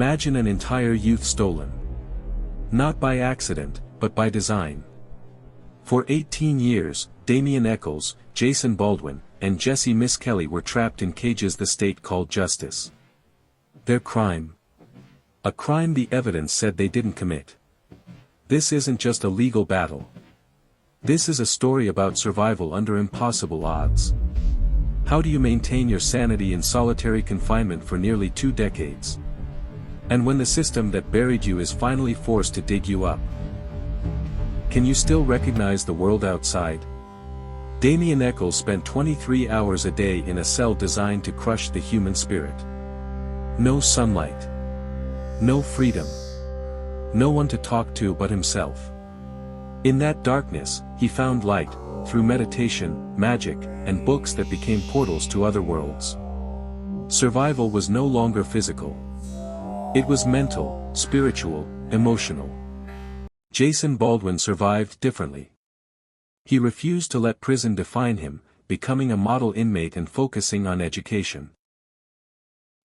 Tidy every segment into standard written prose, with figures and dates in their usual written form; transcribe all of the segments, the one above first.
Imagine an entire youth stolen. Not by accident, but by design. For 18 years, Damien Echols, Jason Baldwin, and Jesse Misskelley were trapped in cages the state called justice. Their crime? A crime the evidence said they didn't commit. This isn't just a legal battle. This is a story about survival under impossible odds. How do you maintain your sanity in solitary confinement for nearly 2 decades? And when the system that buried you is finally forced to dig you up, can you still recognize the world outside? Damien Echols spent 23 hours a day in a cell designed to crush the human spirit. No sunlight. No freedom. No one to talk to but himself. In that darkness, he found light, through meditation, magic, and books that became portals to other worlds. Survival was no longer physical. It was mental, spiritual, emotional. Jason Baldwin survived differently. He refused to let prison define him, becoming a model inmate and focusing on education.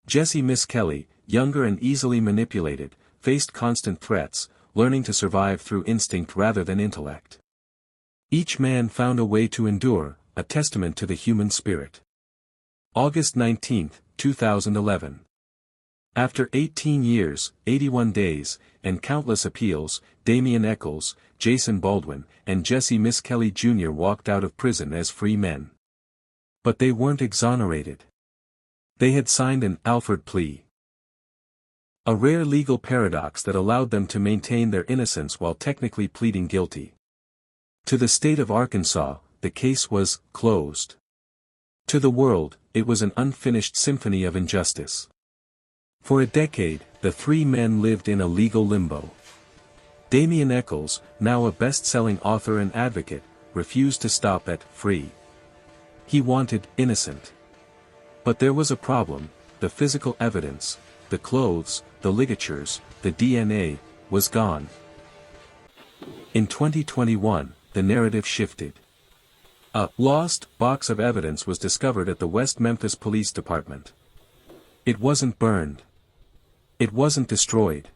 Jesse Misskelley, younger and easily manipulated, faced constant threats, learning to survive through instinct rather than intellect. Each man found a way to endure, a testament to the human spirit. August 19, 2011. After 18 years, 81 days, and countless appeals, Damien Echols, Jason Baldwin, and Jesse Misskelley Jr. walked out of prison as free men. But they weren't exonerated. They had signed an Alford plea. A rare legal paradox that allowed them to maintain their innocence while technically pleading guilty. To the state of Arkansas, the case was closed. To the world, it was an unfinished symphony of injustice. For a decade, the 3 men lived in a legal limbo. Damien Echols, now a best-selling author and advocate, refused to stop at free. He wanted innocent. But there was a problem: the physical evidence, the clothes, the ligatures, the DNA, was gone. In 2021, the narrative shifted. A lost box of evidence was discovered at the West Memphis Police Department. It wasn't burned. It wasn't destroyed.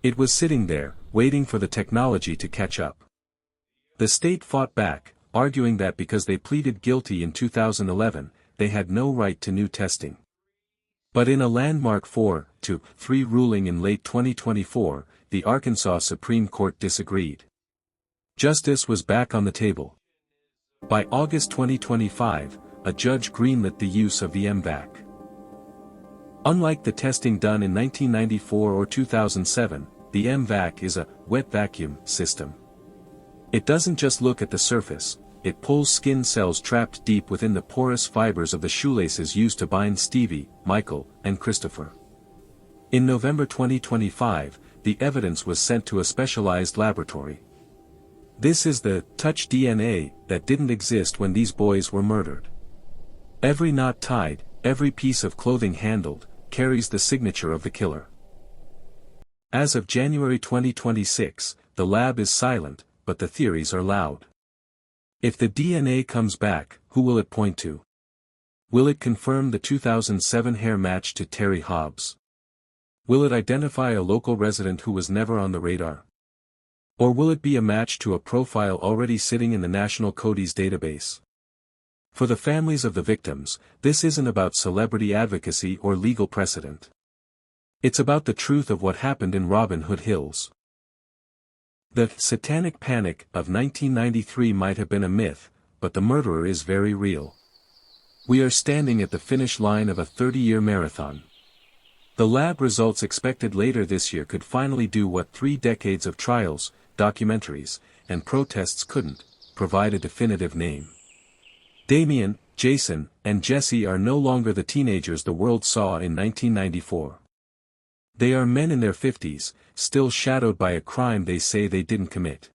It was sitting there, waiting for the technology to catch up. The state fought back, arguing that because they pleaded guilty in 2011, they had no right to new testing. But in a landmark 4-3 ruling in late 2024, the Arkansas Supreme Court disagreed. Justice was back on the table. By August 2025, a judge greenlit the use of the MVAC. Unlike the testing done in 1994 or 2007, the MVAC is a wet vacuum system. It doesn't just look at the surface, it pulls skin cells trapped deep within the porous fibers of the shoelaces used to bind Stevie, Michael, and Christopher. In November 2025, the evidence was sent to a specialized laboratory. This is the touch DNA that didn't exist when these boys were murdered. Every knot tied, every piece of clothing handled, carries the signature of the killer. As of January 2026, the lab is silent, but the theories are loud. If the DNA comes back, who will it point to? Will it confirm the 2007 hair match to Terry Hobbs? Will it identify a local resident who was never on the radar? Or will it be a match to a profile already sitting in the National CODIS database? For the families of the victims, this isn't about celebrity advocacy or legal precedent. It's about the truth of what happened in Robin Hood Hills. The Satanic Panic of 1993 might have been a myth, but the murderer is very real. We are standing at the finish line of a 30-year marathon. The lab results expected later this year could finally do what 3 decades of trials, documentaries, and protests couldn't: provide a definitive name. Damien, Jason, and Jesse are no longer the teenagers the world saw in 1994. They are men in their 50s, still shadowed by a crime they say they didn't commit.